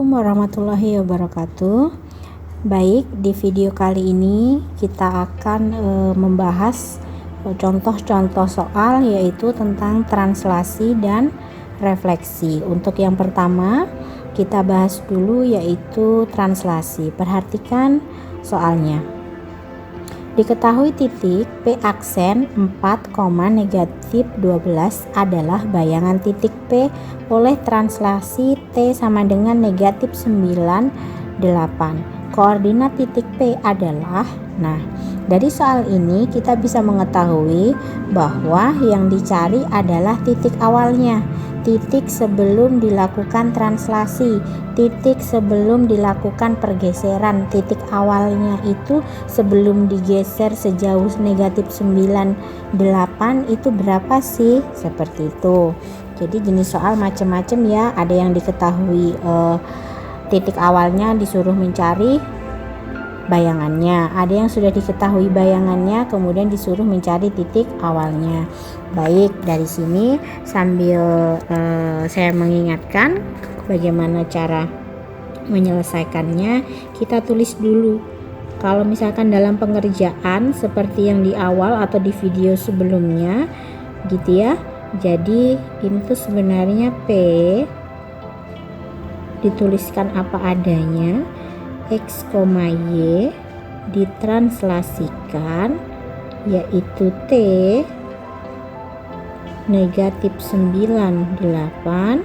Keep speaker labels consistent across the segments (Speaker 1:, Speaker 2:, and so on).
Speaker 1: Assalamualaikum warahmatullahi wabarakatuh. Baik, di video kali ini kita akan membahas contoh-contoh soal, yaitu tentang translasi dan refleksi. Untuk yang pertama kita bahas dulu, yaitu translasi. Perhatikan soalnya. Diketahui titik P aksen 4, negatif 12 adalah bayangan titik P oleh translasi T sama dengan negatif 98. Koordinat titik P adalah, dari soal ini kita bisa mengetahui bahwa yang dicari adalah titik awalnya, titik sebelum dilakukan translasi, titik sebelum dilakukan pergeseran. Titik awalnya itu sebelum digeser sejauh negatif 98 itu berapa sih? Seperti itu. Jadi jenis soal macam-macam ya, ada yang diketahui titik awalnya disuruh mencari bayangannya, ada yang sudah diketahui bayangannya kemudian disuruh mencari titik awalnya. Baik, dari sini sambil saya mengingatkan bagaimana cara menyelesaikannya, kita tulis dulu. Kalau misalkan dalam pengerjaan seperti yang di awal atau di video sebelumnya gitu ya, jadi ini tuh sebenarnya P dituliskan apa adanya, X, Y ditranslasikan yaitu T negatif 98,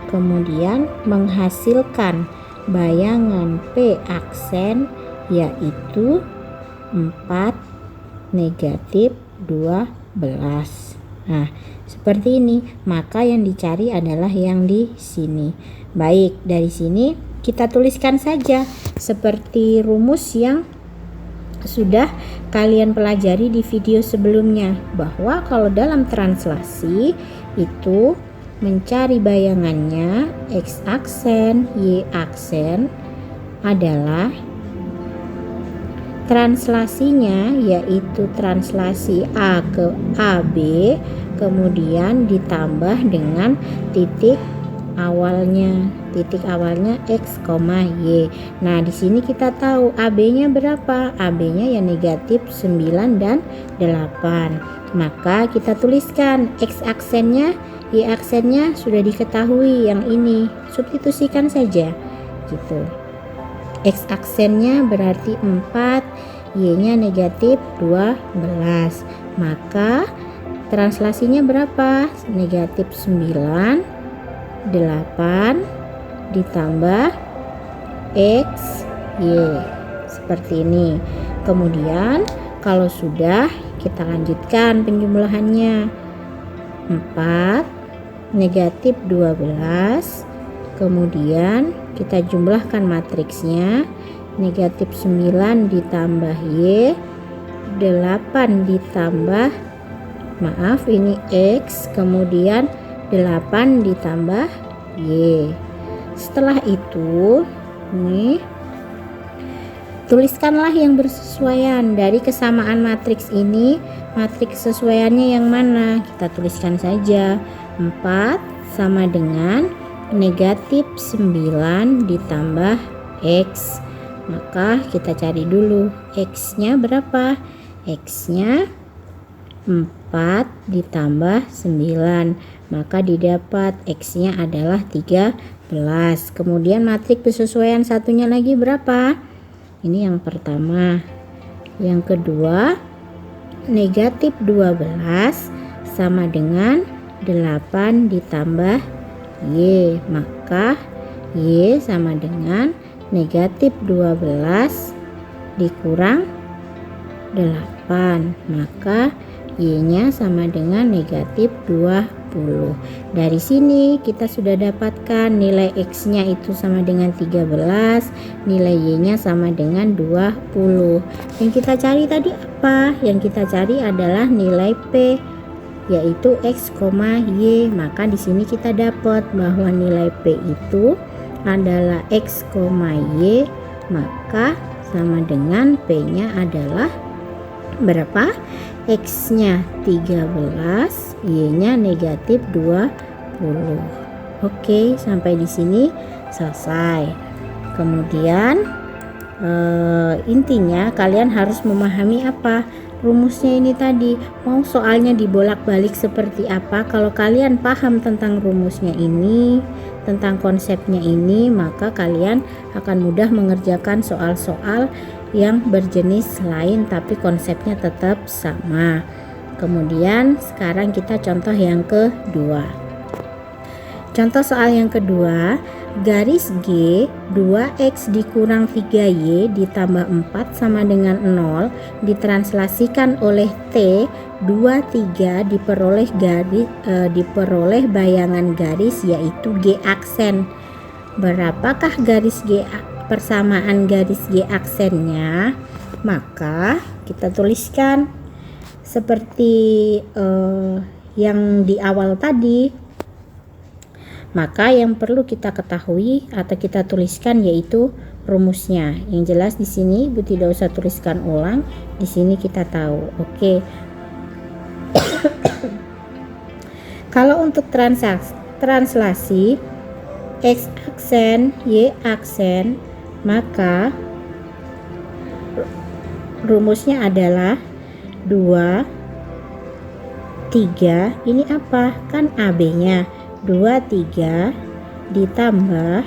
Speaker 1: kemudian menghasilkan bayangan P aksen yaitu 4 negatif 12. Seperti ini, maka yang dicari adalah yang di sini. Baik, dari sini kita tuliskan saja seperti rumus yang sudah kalian pelajari di video sebelumnya, bahwa kalau dalam translasi itu mencari bayangannya X aksen, Y aksen adalah translasinya yaitu translasi A ke AB, kemudian ditambah dengan titik awalnya X, Y. Di sini kita tahu AB-nya berapa? AB-nya ya negatif 9 dan 8. Maka kita tuliskan X aksennya, Y aksennya sudah diketahui yang ini. Substitusikan saja gitu. X aksennya berarti 4, Y-nya negatif 12. Maka translasinya berapa? Negatif 9, 8 ditambah X, Y. Seperti ini. Kemudian kalau sudah, kita lanjutkan penjumlahannya. 4 negatif 12, kemudian kita jumlahkan matriksnya, negatif 9 ditambah Y, 8 ditambah ini X, kemudian 8 ditambah Y. Setelah itu tuliskanlah yang bersesuaian dari kesamaan matriks ini. Matriks sesuaiannya yang mana? Kita tuliskan saja 4 sama dengan negatif 9 ditambah X. Maka kita cari dulu X-nya berapa? X-nya 4 ditambah 9, maka didapat X-nya adalah 13. Kemudian matriks kesesuaian satunya lagi berapa? Ini yang pertama. Yang kedua, negatif 12 sama dengan 8 ditambah Y, maka Y sama dengan negatif 12 dikurang 8, maka Y-nya sama dengan negatif 20. Dari sini kita sudah dapatkan nilai X-nya itu sama dengan 13, nilai Y-nya sama dengan 20. Yang kita cari tadi apa? Yang kita cari adalah nilai P, yaitu X, Y. Maka di sini kita dapat bahwa nilai P itu adalah X, Y, maka sama dengan P-nya adalah berapa? X-nya 13, Y-nya negatif 20. Oke, sampai di sini selesai. Kemudian intinya kalian harus memahami apa rumusnya ini tadi. Mau soalnya dibolak-balik seperti apa, kalau kalian paham tentang rumusnya ini, tentang konsepnya ini, maka kalian akan mudah mengerjakan soal-soal yang berjenis lain tapi konsepnya tetap sama. Kemudian sekarang kita contoh yang kedua. Contoh soal yang kedua, garis G 2x dikurang 3y ditambah 4 sama dengan 0 ditranslasikan oleh T 23 diperoleh bayangan garis yaitu G aksen. Berapakah garis G persamaan garis G aksennya? Maka kita tuliskan seperti yang di awal tadi. Maka yang perlu kita ketahui atau kita tuliskan yaitu rumusnya. Yang jelas di sini Ibu tidak usah tuliskan ulang, di sini kita tahu. Oke. Kalau untuk translasi X aksen, Y aksen, maka rumusnya adalah 2 3. Ini apa? Kan AB-nya 2 3 ditambah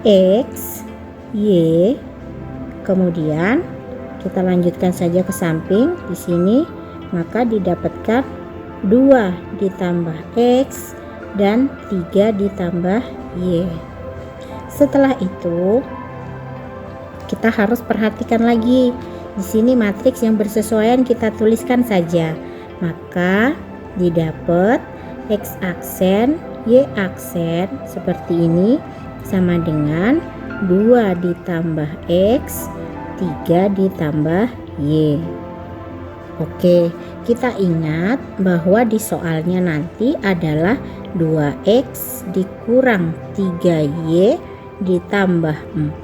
Speaker 1: X Y, kemudian kita lanjutkan saja ke samping di sini, maka didapatkan 2 ditambah X dan 3 ditambah Y. Setelah itu kita harus perhatikan lagi di sini matriks yang bersesuaian kita tuliskan saja, maka didapat X aksen, Y aksen seperti ini sama dengan 2 ditambah X, 3 ditambah Y. Oke, kita ingat bahwa di soalnya nanti adalah 2X dikurang 3Y ditambah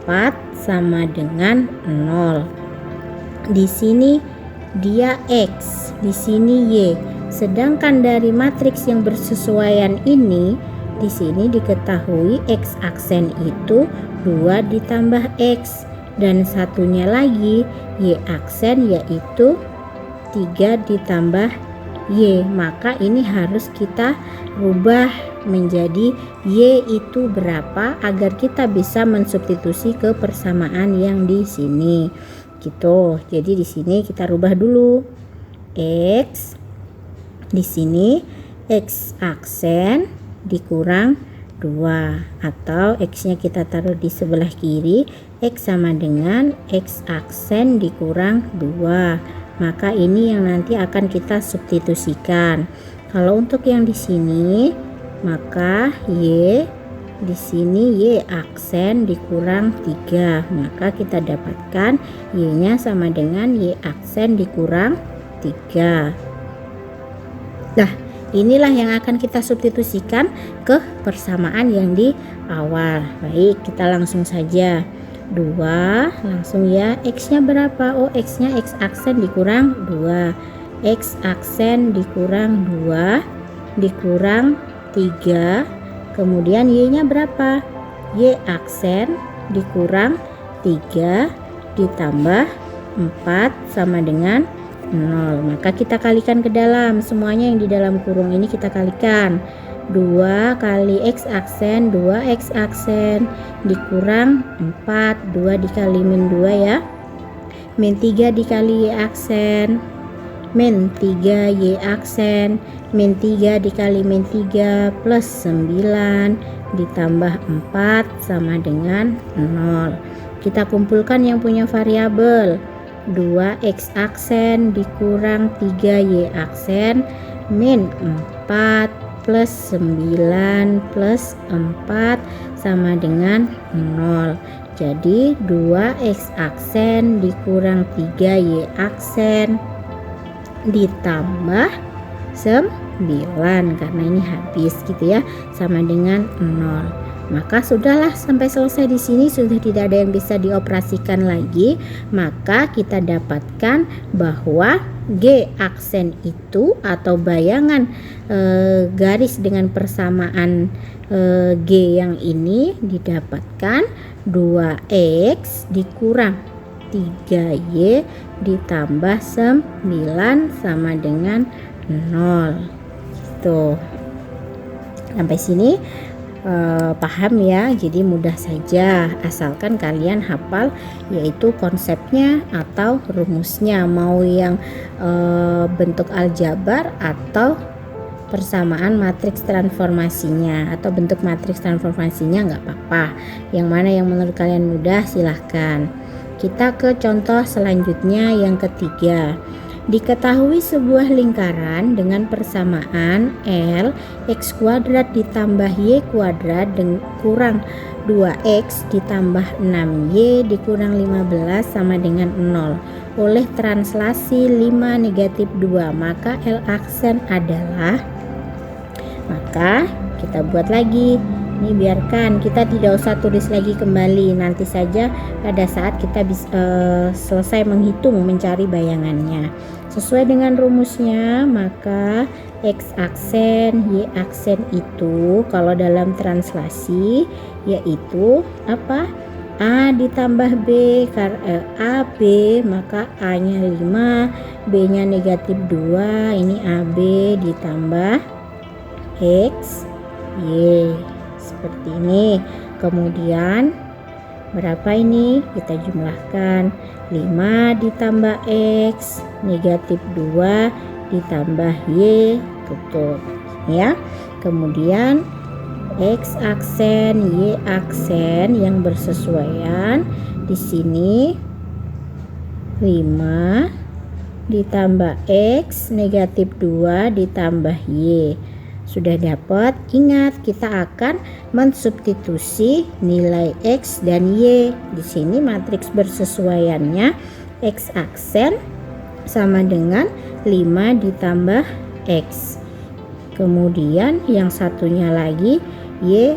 Speaker 1: 4 sama dengan 0. Di sini dia X, di sini Y. Sedangkan dari matriks yang bersesuaian ini, di sini diketahui X aksen itu 2 ditambah X dan satunya lagi Y aksen yaitu 3 ditambah Y. Maka ini harus kita rubah menjadi Y itu berapa agar kita bisa mensubstitusi ke persamaan yang di sini. Gitu. Jadi di sini kita rubah dulu. X di sini X aksen dikurang 2 atau X-nya kita taruh di sebelah kiri, X sama dengan X aksen dikurang 2. Maka ini yang nanti akan kita substitusikan. Kalau untuk yang di sini, maka Y di sini Y aksen dikurang 3. Maka kita dapatkan Y-nya sama dengan Y aksen dikurang 3. Nah, inilah yang akan kita substitusikan ke persamaan yang di awal. Baik, kita langsung saja. 2 langsung ya, X nya berapa? Oh, X nya X aksen dikurang 2, X aksen dikurang 2 dikurang 3, kemudian Y nya berapa? Y aksen dikurang 3 ditambah 4 sama dengan 0. Maka kita kalikan ke dalam, semuanya yang di dalam kurung ini kita kalikan. 2 kali X aksen, 2X aksen dikurang 4, 2 dikali min 2 ya, min 3 dikali Y aksen, min 3 Y aksen, min 3 dikali min 3 plus 9 ditambah 4 sama dengan 0. Kita kumpulkan yang punya variabel. 2X aksen dikurang 3Y aksen min 4 plus 9 plus 4 sama dengan 0. Jadi 2X aksen dikurang 3Y aksen ditambah 9 karena ini habis gitu ya, sama dengan 0. Maka sudahlah, sampai selesai di sini sudah tidak ada yang bisa dioperasikan lagi. Maka kita dapatkan bahwa G aksen itu atau bayangan garis dengan persamaan G yang ini didapatkan 2X dikurang 3Y ditambah 9 sama dengan 0. Gitu. Sampai sini paham ya, jadi mudah saja asalkan kalian hafal yaitu konsepnya atau rumusnya, mau yang bentuk aljabar atau persamaan matriks transformasinya atau bentuk matriks transformasinya nggak apa-apa, yang mana yang menurut kalian mudah silahkan. Kita ke contoh selanjutnya yang ketiga. Diketahui sebuah lingkaran dengan persamaan L X kuadrat ditambah Y kuadrat kurang 2X ditambah 6Y dikurang 15 sama dengan 0 oleh translasi 5 negatif 2, maka L aksen adalah, maka kita buat lagi. Ini biarkan, kita tidak usah tulis lagi kembali, nanti saja pada saat kita selesai menghitung mencari bayangannya. Sesuai dengan rumusnya, maka X aksen, Y aksen itu kalau dalam translasi yaitu apa? A ditambah B, A B, maka A nya 5, B nya negatif 2, ini AB ditambah X, Y, seperti ini. Kemudian berapa ini? Kita jumlahkan 5 ditambah X negatif 2 ditambah Y, tutup ya. Kemudian X aksen, Y aksen yang bersesuaian di sini 5 ditambah X negatif 2 ditambah Y. Sudah dapat, ingat kita akan mensubstitusi nilai X dan Y. Di sini matriks bersesuaiannya X aksen sama dengan 5 ditambah X. Kemudian yang satunya lagi Y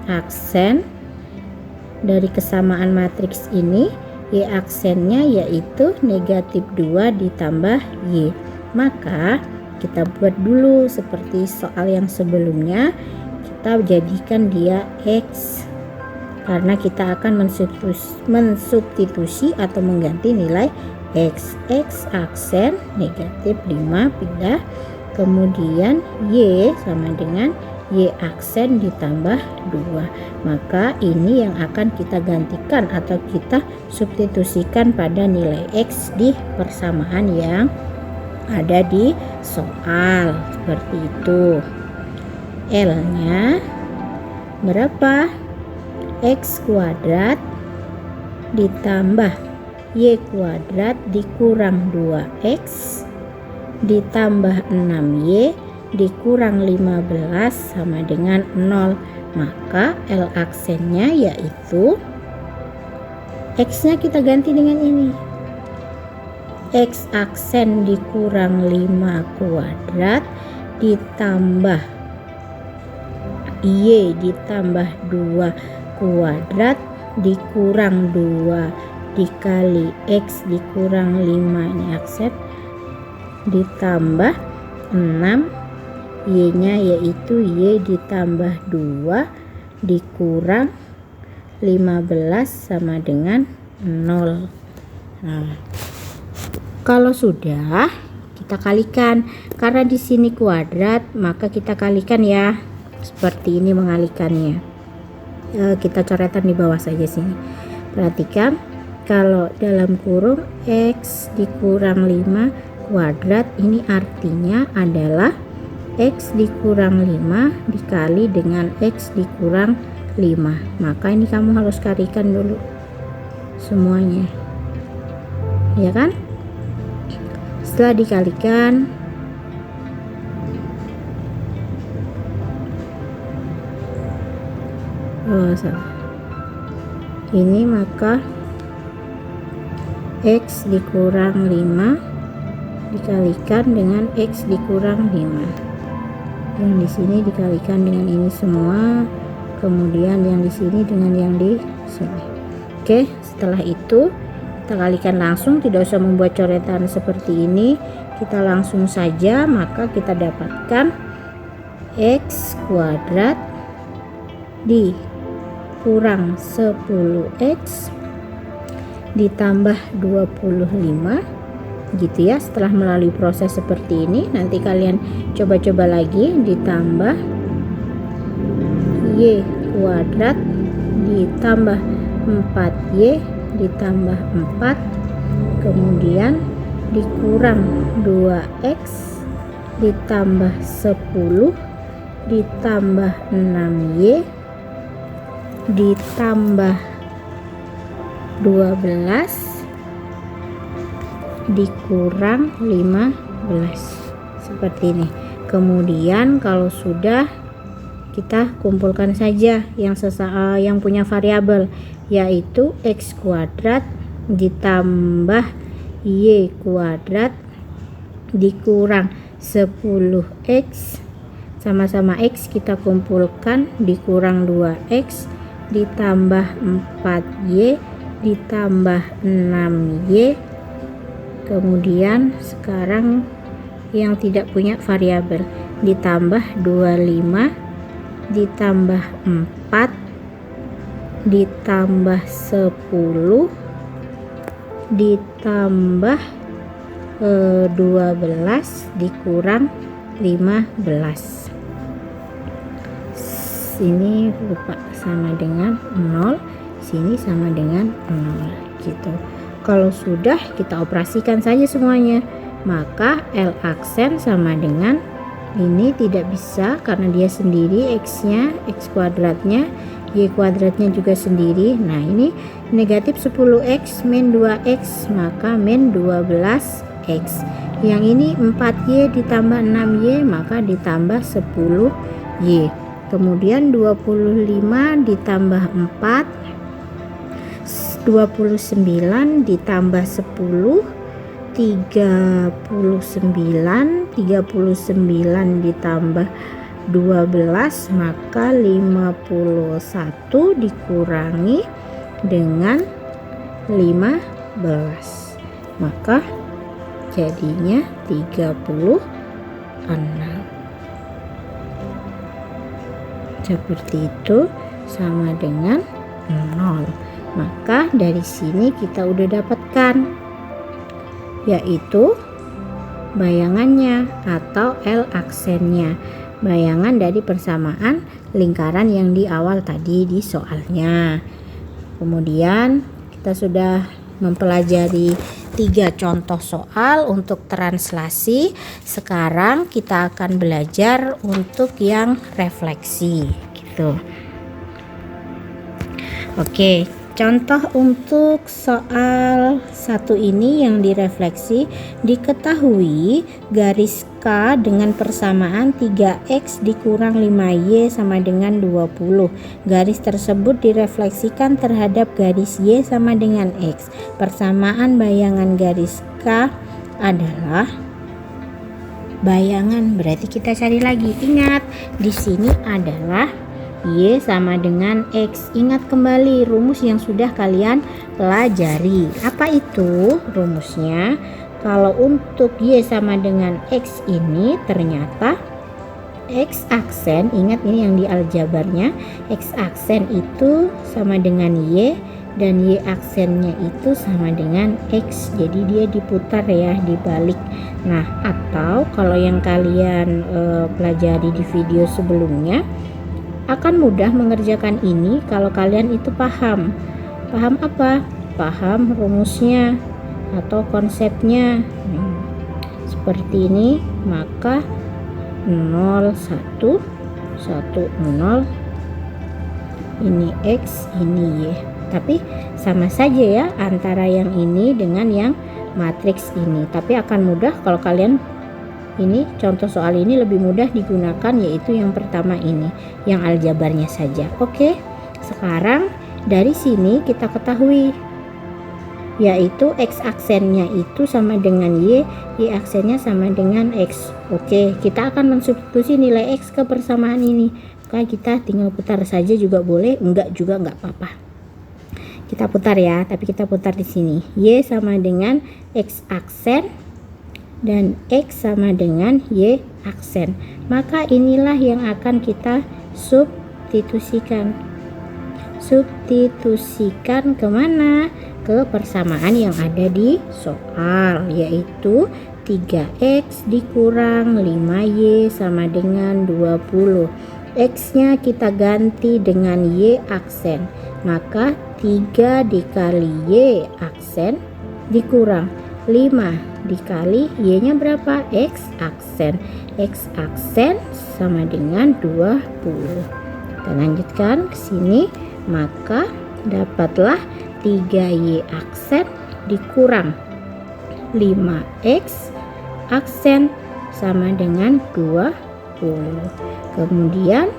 Speaker 1: aksen, dari kesamaan matriks ini Y aksennya yaitu negatif 2 ditambah Y. Maka kita buat dulu seperti soal yang sebelumnya, kita jadikan dia X karena kita akan mensubstitusi atau mengganti nilai X. X aksen negatif 5 pindah, kemudian Y sama dengan Y aksen ditambah 2. Maka ini yang akan kita gantikan atau kita substitusikan pada nilai X di persamaan yang ada di soal, seperti itu. L nya berapa? X kuadrat ditambah Y kuadrat dikurang 2X ditambah 6Y dikurang 15 sama dengan 0. Maka L aksennya yaitu X nya kita ganti dengan ini, X aksen dikurang 5 kuadrat ditambah Y ditambah 2 kuadrat dikurang 2 dikali X dikurang 5, ini aksen, ditambah 6 Y nya yaitu Y ditambah 2 dikurang 15 sama dengan 0. Nah, kalau sudah kita kalikan, karena di sini kuadrat maka kita kalikan ya, seperti ini mengalikannya. Kita coretan di bawah saja sini. Perhatikan, kalau dalam kurung X dikurang 5 kuadrat, ini artinya adalah X dikurang 5 dikali dengan X dikurang 5. Maka ini kamu harus kalikan dulu semuanya, ya kan? Setelah dikalikan, ini maka X dikurang 5 dikalikan dengan X dikurang 5. Yang di sini dikalikan dengan ini semua, kemudian yang di sini dengan yang di sini. Oke, setelah itu kita kalikan langsung, tidak usah membuat coretan seperti ini, kita langsung saja. Maka kita dapatkan X kuadrat dikurang 10X ditambah 25 gitu ya. Setelah melalui proses seperti ini, nanti kalian coba-coba lagi, ditambah Y kuadrat ditambah 4Y ditambah 4, kemudian dikurang 2X ditambah 10 ditambah 6Y ditambah 12 dikurang 15 seperti ini. Kemudian kalau sudah, kita kumpulkan saja yang punya variabel, yaitu X kuadrat ditambah Y kuadrat dikurang 10X, sama-sama X kita kumpulkan, dikurang 2X ditambah 4Y ditambah 6Y. Kemudian sekarang yang tidak punya variabel, ditambah 25 ditambah 4 ditambah 10 ditambah 12 dikurang 15. Sini lupa sama dengan 0, sini sama dengan 0 gitu. Kalau sudah, kita operasikan saja semuanya. Maka L aksen sama dengan ini tidak bisa karena dia sendiri, X-nya, X kuadratnya, Y kuadratnya juga sendiri. Nah, ini negatif 10X min 2X, maka min 12X. Yang ini 4Y ditambah 6Y, maka ditambah 10Y. Kemudian 25 ditambah 4, 29 ditambah 10, 39 ditambah 12, maka 51 dikurangi dengan 15, maka jadinya 36. Seperti itu, sama dengan 0. Maka dari sini kita udah dapatkan, yaitu bayangannya atau L aksennya, bayangan dari persamaan lingkaran yang di awal tadi di soalnya. Kemudian kita sudah mempelajari 3 contoh soal untuk translasi. Sekarang kita akan belajar untuk yang refleksi gitu. Oke, contoh untuk soal 1 ini yang direfleksi, diketahui garis K dengan persamaan 3X dikurang 5Y sama dengan 20. Garis tersebut direfleksikan terhadap garis Y sama dengan X. Persamaan bayangan garis K adalah bayangan, berarti kita cari lagi. Ingat, di sini adalah Y sama dengan X. Ingat kembali rumus yang sudah kalian pelajari. Apa itu rumusnya? Kalau untuk Y sama dengan X ini, ternyata X aksen, ingat ini yang di aljabarnya, X aksen itu sama dengan Y dan Y aksennya itu sama dengan X. Jadi dia diputar ya, dibalik. Nah, atau kalau yang kalian pelajari di video sebelumnya, akan mudah mengerjakan ini kalau kalian itu paham. Paham apa? Paham rumusnya atau konsepnya. Seperti ini, maka 0 1 1 0, ini X, ini Y. Tapi sama saja ya antara yang ini dengan yang matriks ini. Tapi akan mudah kalau kalian ini contoh soal ini lebih mudah digunakan, yaitu yang pertama ini, yang aljabarnya saja. Oke, sekarang dari sini kita ketahui, yaitu X aksennya itu sama dengan Y, Y aksennya sama dengan X. Oke, kita akan mensubstitusi nilai X ke persamaan ini. maka kita tinggal putar saja juga boleh, enggak juga enggak apa-apa. Kita putar ya, tapi kita putar di sini. Y sama dengan X aksen dan X sama dengan Y aksen. Maka inilah yang akan kita substitusikan. Substitusikan kemana? Ke persamaan yang ada di soal, yaitu 3X dikurang 5Y sama dengan 20. X nya kita ganti dengan Y aksen, maka 3 dikali Y aksen dikurang 5 dikali Y nya berapa? X aksen. X aksen sama dengan 20. Kita lanjutkan ke sini, maka dapatlah 3Y aksen dikurang 5X aksen sama dengan 20. Kemudian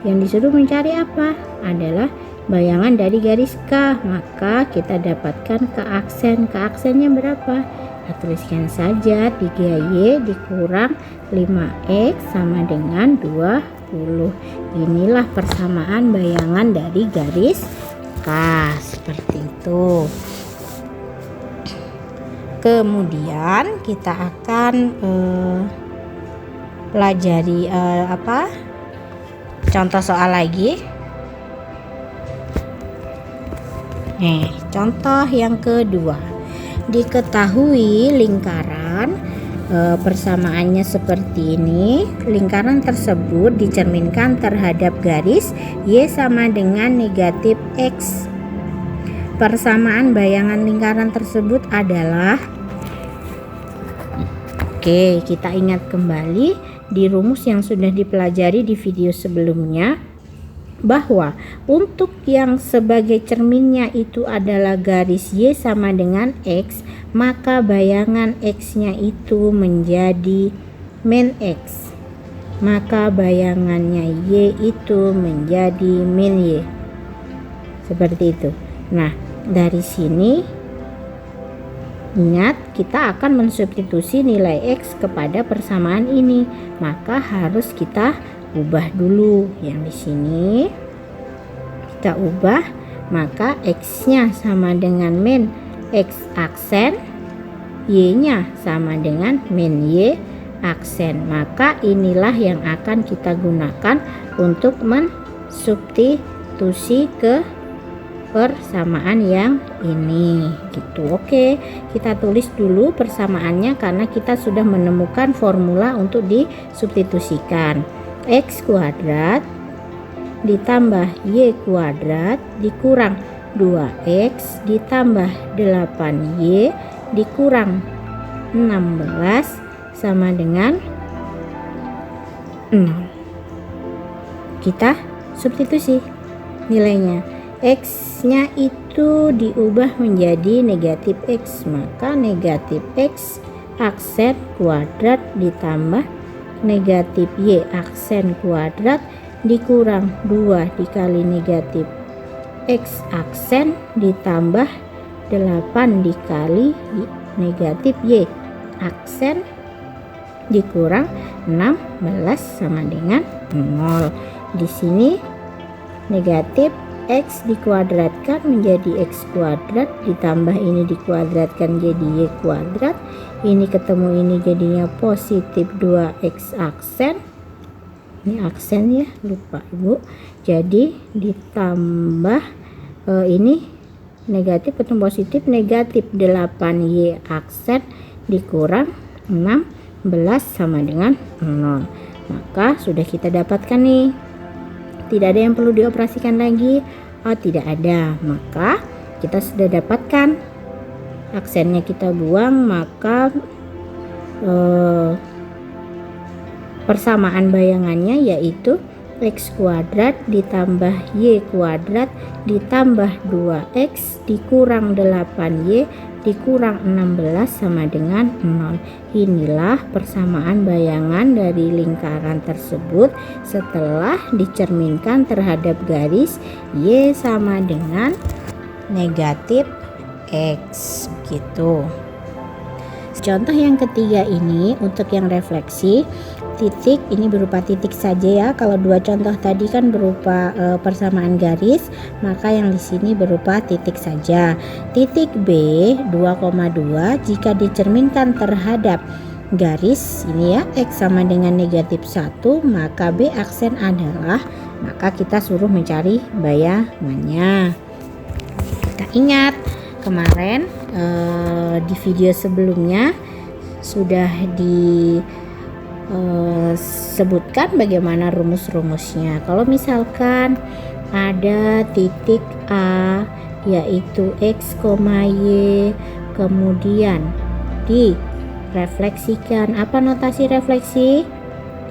Speaker 1: yang disuruh mencari apa? Adalah bayangan dari garis K, maka kita dapatkan ke aksen. Ke aksennya berapa? Kita tuliskan saja 3Y dikurang 5X sama dengan 20. Inilah persamaan bayangan dari garis K, seperti itu. Kemudian kita akan pelajari contoh soal lagi. Contoh yang kedua, diketahui lingkaran persamaannya seperti ini. Lingkaran tersebut dicerminkan terhadap garis Y sama dengan negatif X. Persamaan bayangan lingkaran tersebut adalah, oke, kita ingat kembali di rumus yang sudah dipelajari di video sebelumnya, bahwa untuk yang sebagai cerminnya itu adalah garis Y sama dengan X, maka bayangan X nya itu menjadi min X, maka bayangannya Y itu menjadi min Y, seperti itu. Nah, dari sini ingat, kita akan mensubstitusi nilai X kepada persamaan ini, maka harus kita ubah dulu. Yang di sini kita ubah, maka X nya sama dengan min X aksen, Y nya sama dengan min Y aksen. Maka inilah yang akan kita gunakan untuk mensubstitusi ke persamaan yang ini gitu. Oke, kita tulis dulu persamaannya karena kita sudah menemukan formula untuk disubstitusikan. X kuadrat ditambah Y kuadrat dikurang 2X ditambah 8Y dikurang 16 sama dengan 0. Kita substitusi nilainya. X nya itu diubah menjadi negatif X, maka negatif X aksen kuadrat ditambah negatif Y aksen kuadrat dikurang 2 dikali negatif X aksen ditambah 8 dikali negatif Y aksen dikurang 16 sama dengan 0. Di sini negatif X dikuadratkan menjadi X kuadrat, ditambah ini dikuadratkan jadi Y kuadrat, ini ketemu ini jadinya positif 2X aksen, ini aksen ya, lupa ibu, jadi ditambah ini negatif ketemu positif, negatif 8Y aksen dikurang 16 sama dengan 0. Maka sudah kita dapatkan nih. Tidak ada yang perlu dioperasikan lagi. Oh, tidak ada. Maka kita sudah dapatkan. Aksennya kita buang, maka persamaan bayangannya yaitu X kuadrat ditambah Y kuadrat ditambah 2X dikurang 8Y dikurang 16 sama dengan 0. Inilah persamaan bayangan dari lingkaran tersebut setelah dicerminkan terhadap garis Y sama dengan negatif X gitu. Contoh yang ketiga ini untuk yang refleksi, titik, ini berupa titik saja ya. Kalau dua contoh tadi kan berupa persamaan garis, maka yang di sini berupa titik saja. Titik B 2,2 jika dicerminkan terhadap garis ini ya, X sama dengan negatif 1, maka B aksen adalah, maka kita suruh mencari bayangannya. Kita ingat kemarin di video sebelumnya sudah disebutkan bagaimana rumus-rumusnya. Kalau misalkan ada titik A yaitu X, Y, kemudian direfleksikan, apa notasi refleksi?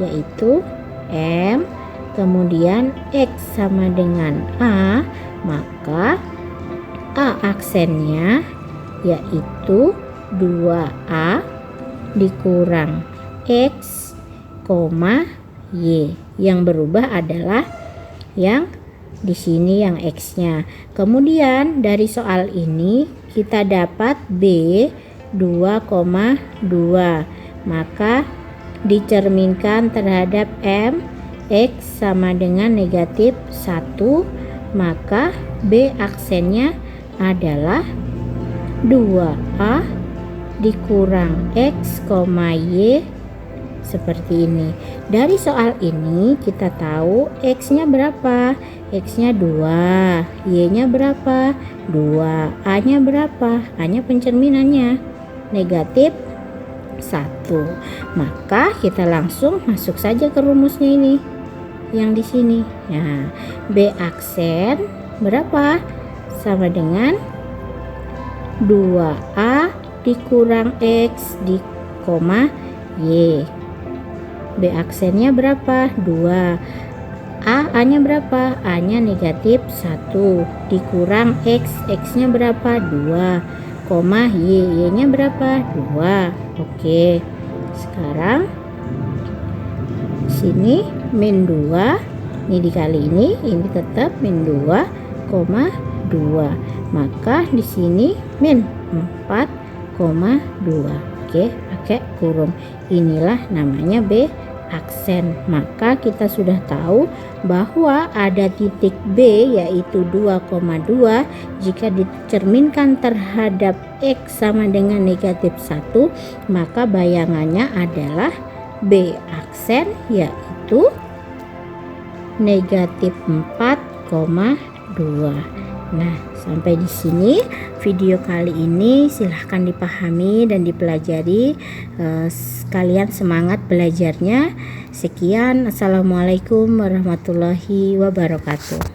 Speaker 1: Yaitu M, kemudian X sama dengan A, maka A aksennya yaitu 2A dikurang X, Y. Yang berubah adalah yang di sini yang X-nya. Kemudian dari soal ini kita dapat B 2,2. Maka dicerminkan terhadap M, X sama dengan negatif 1, maka B aksennya adalah 2A dikurang X, Y seperti ini. Dari soal ini kita tahu X nya berapa? X nya 2, Y nya berapa? 2, A nya berapa? A nya pencerminannya negatif 1. Maka kita langsung masuk saja ke rumusnya ini yang di sini. Nah, B aksen berapa? Sama dengan 2A dikurang X di koma Y. B aksennya berapa? 2. A nya berapa? A nya negatif 1 dikurang X, X nya berapa? 2, koma Y nya berapa? 2. Oke, sekarang sini min 2, ini dikali ini tetap min 2, 2. Maka di sini min 4,2. Oke, pakai kurung. Inilah namanya B aksen. Maka kita sudah tahu bahwa ada titik B yaitu 2,2 jika dicerminkan terhadap X sama dengan negatif 1, maka bayangannya adalah B aksen yaitu negatif 4,2. Nah, sampai di sini video kali ini, silahkan dipahami dan dipelajari. Kalian semangat belajarnya. Sekian, assalamualaikum warahmatullahi wabarakatuh.